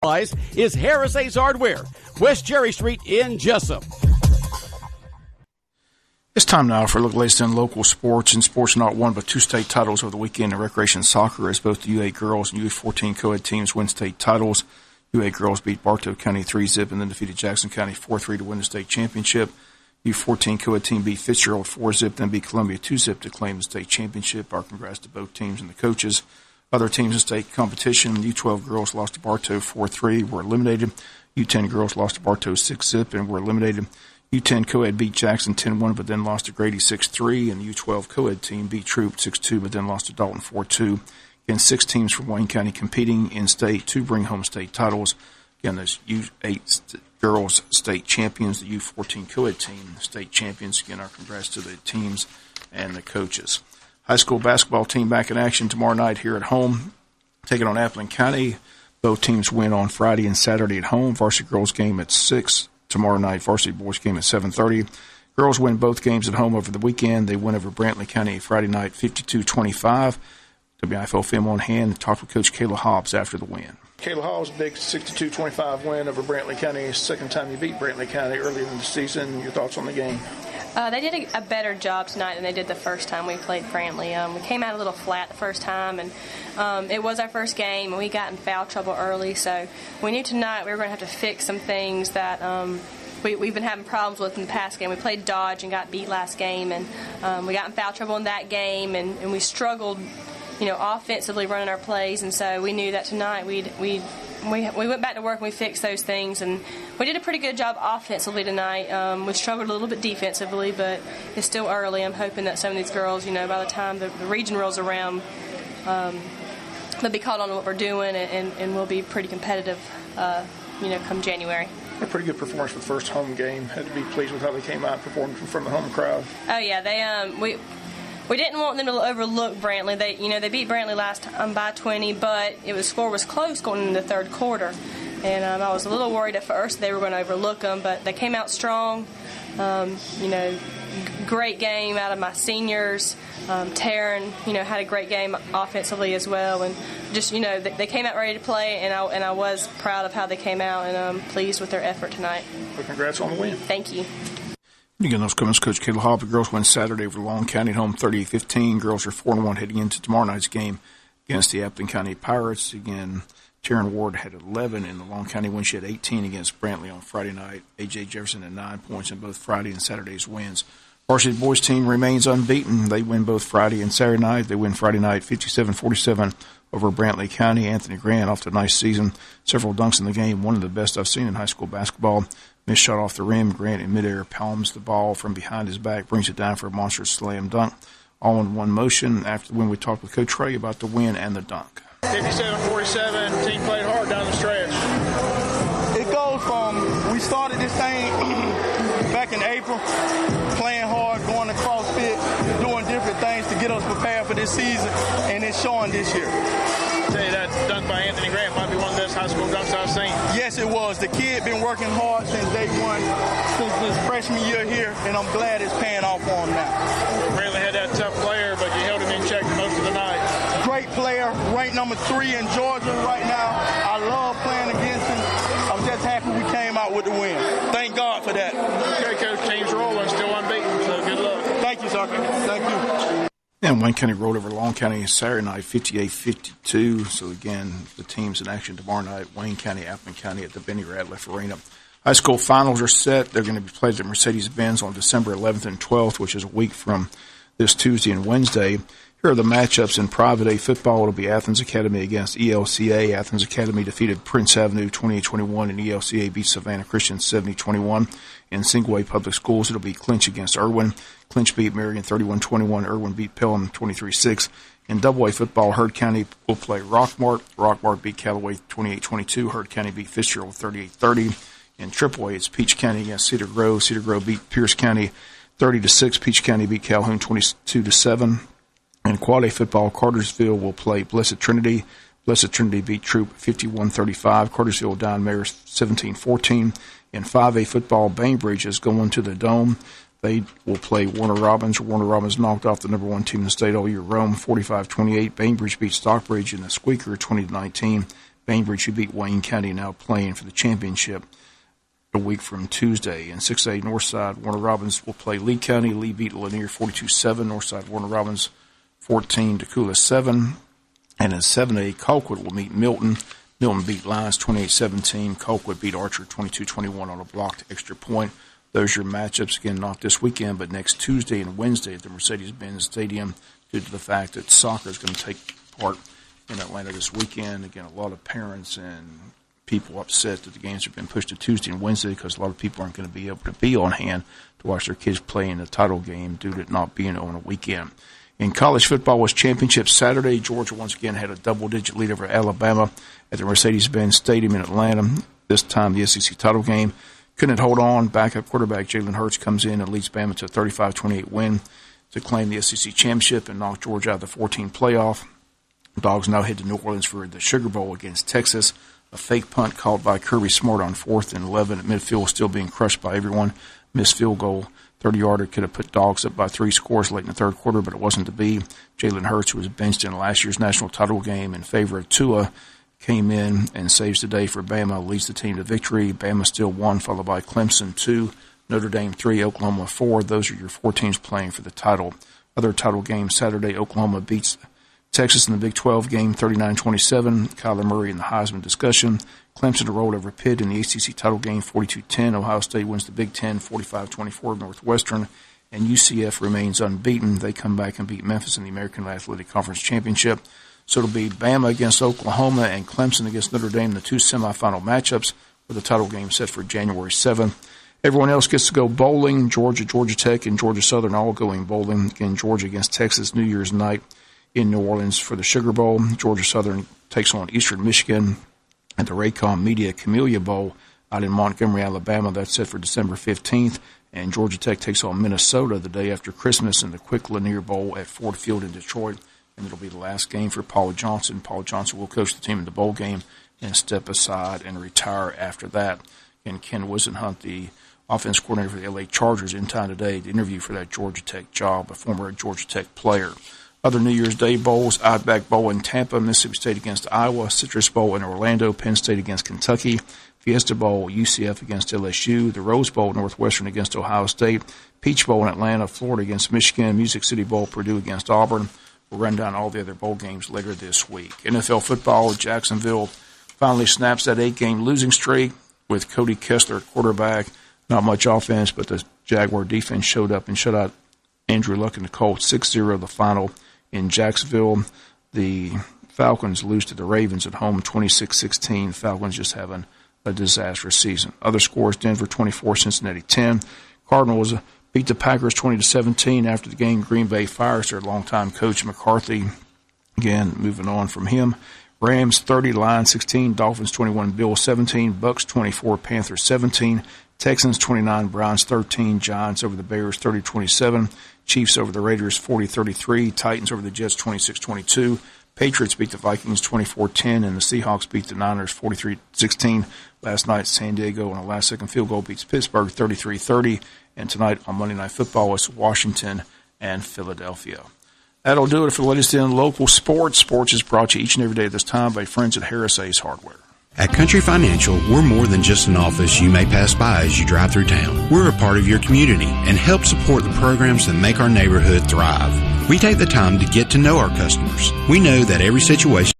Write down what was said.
Is Harris Ace Hardware, West Cherry Street in Jesup. It's time now for a look at the latest in local sports. In sports, not one but two state titles over the weekend in recreation soccer as both the U8 girls and U14 co-ed teams win state titles. U8 girls beat Bartow County 3-0 and then defeated Jackson County 4-3 to win the state championship. U14 co-ed team beat Fitzgerald 4-0, then beat Columbia 2-0 to claim the state championship. Our congrats to both teams and the coaches. Other teams in state competition, U12 girls lost to Bartow 4-3, were eliminated. U10 girls lost to Bartow 6-0 and were eliminated. U10 co-ed beat Jackson 10-1 but then lost to Grady 6-3, and the U12 co-ed team beat Troop 6-2 but then lost to Dalton 4-2. Again, 6 teams from Wayne County competing in state to bring home state titles. Again, there's U8 girls state champions, the U14 co-ed team state champions. Again, our congrats to the teams and the coaches. High school basketball team back in action tomorrow night here at home, taking on Appleton County. Both teams win on Friday and Saturday at home. Varsity girls game at 6 tomorrow night. Varsity boys game at 7:30. Girls win both games at home over the weekend. They win over Brantley County Friday night 52-25. WIFO film on hand. Talked with Coach Kayla Hobbs after the win. Kayla Hobbs, big 62-25 win over Brantley County. Second time you beat Brantley County earlier in the season. Your thoughts on the game? They did a better job tonight than they did the first time we played Brantley. We came out a little flat the first time, and it was our first game, and we got in foul trouble early. So we knew tonight we were going to have to fix some things that we've been having problems with in the past game. We played Dodge and got beat last game, and we got in foul trouble in that game, and we struggled, offensively running our plays. And so we knew that tonight we went back to work and we fixed those things, and we did a pretty good job offensively tonight. We struggled a little bit defensively, but it's still early. I'm hoping that some of these girls, by the time the region rolls around, they'll be caught on what we're doing, and we'll be pretty competitive, come January. A pretty good performance for the first home game. Had to be pleased with how they came out and performed from the home crowd. Oh yeah, they we didn't want them to overlook Brantley. They beat Brantley last time by 20, but score was close going into the third quarter. And I was a little worried at first they were going to overlook them, but they came out strong. Great game out of my seniors. Taryn, had a great game offensively as well. And just, they came out ready to play, and I was proud of how they came out, and I'm pleased with their effort tonight. Well, congrats on the win. Thank you. Again, those comments, Coach Kayla Hobbs. The girls win Saturday over Long County at home 38-15. Girls are 4-1 heading into tomorrow night's game against the Appleton County Pirates. Again, Taryn Ward had 11 in the Long County win. She had 18 against Brantley on Friday night. A.J. Jefferson had 9 points in both Friday and Saturday's wins. Varsity boys team remains unbeaten. They win both Friday and Saturday night. They win Friday night 57-47 over Brantley County. Anthony Grant off to a nice season. Several dunks in the game, one of the best I've seen in high school basketball. Missed shot off the rim. Grant in midair palms the ball from behind his back, brings it down for a monstrous slam dunk. All in one motion. After the win, we talked with Coach Trey about the win and the dunk. 57-47, team played hard down the stretch. It goes from, we started this thing back in April, playing hard, going to CrossFit, doing different things to get us prepared for this season, and it's showing this year. I tell you, that dunk by Anthony Grant might be one of the best high school dunks I've seen. Yes, it was. The kid been working hard since day one, since his freshman year here, and I'm glad it's paying off for him now. Brantley had that tough player, but you held him in check most of the night. Great player, ranked number 3 in Georgia right now. I love playing against him. I'm just happy we came out with the win. Thank God for that. Okay, Coach, team's rolling, still unbeaten, so good luck. Thank you, sir. Thank you. And Wayne County rolled over Long County Saturday night 58-52. So, again, the teams in action tomorrow night, Wayne County, Appleton County at the Benny Ratliff Arena. High school finals are set. They're going to be played at Mercedes-Benz on December 11th and 12th, which is a week from this Tuesday and Wednesday. Here are the matchups in Private A football. It'll be Athens Academy against ELCA. Athens Academy defeated Prince Avenue 28-21, and ELCA beat Savannah Christian 70-21. In single A public schools, it'll be Clinch against Irwin. Clinch beat Marion 31-21. Irwin beat Pelham 23-6. In double A football, Heard County will play Rockmart. Rockmart beat Callaway 28-22. Heard County beat Fitzgerald 38-30. In triple A, it's Peach County against Cedar Grove. Cedar Grove beat Pierce County 30-6. Peach County beat Calhoun 22-7. In quad A football, Cartersville will play Blessed Trinity. Blessed Trinity beat Troop 51-35. Cartersville down Maris 17-14. In 5A football, Bainbridge is going to the Dome. They will play Warner Robins. Warner Robins knocked off the number 1 team in the state all year, Rome, 45-28. Bainbridge beat Stockbridge in the squeaker 20-19. Bainbridge, who beat Wayne County, now playing for the championship a week from Tuesday. In 6A Northside, Warner Robins will play Lee County. Lee beat Lanier 42-7. Northside Warner Robins 14, Tacula 7. And in 7A, Colquitt will meet Milton. Milton beat Lyons 28-17. Colquitt beat Archer 22-21 on a blocked extra point. Those are your matchups, again, not this weekend, but next Tuesday and Wednesday at the Mercedes-Benz Stadium, due to the fact that soccer is going to take part in Atlanta this weekend. Again, a lot of parents and people upset that the games have been pushed to Tuesday and Wednesday because a lot of people aren't going to be able to be on hand to watch their kids play in the title game due to it not being on a weekend. In college football was championship Saturday. Georgia once again had a double-digit lead over Alabama at the Mercedes-Benz Stadium in Atlanta. This time the SEC title game. Couldn't hold on. Backup quarterback Jalen Hurts comes in and leads Bama to a 35-28 win to claim the SEC championship and knock Georgia out of the 14 playoff. Dogs now head to New Orleans for the Sugar Bowl against Texas. A fake punt called by Kirby Smart on 4th and 11 at midfield, still being crushed by everyone. Missed field goal. 30-yarder could have put Dogs up by 3 scores late in the third quarter, but it wasn't to be. Jalen Hurts, who was benched in last year's national title game in favor of Tua, came in and saves the day for Bama, leads the team to victory. Bama still 1, followed by Clemson 2, Notre Dame 3, Oklahoma 4. Those are your 4 teams playing for the title. Other title games Saturday, Oklahoma beats Texas in the Big 12 game 39-27. Kyler Murray in the Heisman discussion. Clemson rolled over Pitt in the ACC title game 42-10. Ohio State wins the Big 10 45-24 Northwestern. And UCF remains unbeaten. They come back and beat Memphis in the American Athletic Conference Championship. So it'll be Bama against Oklahoma and Clemson against Notre Dame, the 2 semifinal matchups, with the title game set for January 7th. Everyone else gets to go bowling. Georgia, Georgia Tech, and Georgia Southern all going bowling. Again, Georgia against Texas New Year's night in New Orleans for the Sugar Bowl. Georgia Southern takes on Eastern Michigan at the Raycom Media Camellia Bowl out in Montgomery, Alabama. That's set for December 15th. And Georgia Tech takes on Minnesota the day after Christmas in the Quick Lanier Bowl at Ford Field in Detroit. And it'll be the last game for Paul Johnson. Paul Johnson will coach the team in the bowl game and step aside and retire after that. And Ken Wisenhunt, the offense coordinator for the LA Chargers, in town today to interview for that Georgia Tech job, a former Georgia Tech player. Other New Year's Day bowls, Outback Bowl in Tampa, Mississippi State against Iowa, Citrus Bowl in Orlando, Penn State against Kentucky, Fiesta Bowl, UCF against LSU, the Rose Bowl, Northwestern against Ohio State, Peach Bowl in Atlanta, Florida against Michigan, Music City Bowl, Purdue against Auburn. We'll run down all the other bowl games later this week. NFL football, Jacksonville finally snaps that 8-game losing streak with Cody Kessler at quarterback. Not much offense, but the Jaguar defense showed up and shut out Andrew Luck and the Colts 6-0 the final in Jacksonville. The Falcons lose to the Ravens at home 26-16. Falcons just having a disastrous season. Other scores, Denver 24, Cincinnati 10. Cardinals beat the Packers 20-17. After the game, Green Bay fires their longtime coach McCarthy. Again, moving on from him. Rams 30, Lions 16, Dolphins 21, Bills 17, Bucks 24, Panthers 17, Texans 29, Browns 13, Giants over the Bears 30-27, Chiefs over the Raiders 40-33, Titans over the Jets 26-22, Patriots beat the Vikings 24-10, and the Seahawks beat the Niners 43-16. Last night, San Diego on a last-second field goal beats Pittsburgh 33-30, and tonight on Monday Night Football, it's Washington and Philadelphia. That'll do it for the latest in local sports. Sports is brought to you each and every day at this time by friends at Harris Ace Hardware. At Country Financial, we're more than just an office you may pass by as you drive through town. We're a part of your community and help support the programs that make our neighborhood thrive. We take the time to get to know our customers. We know that every situation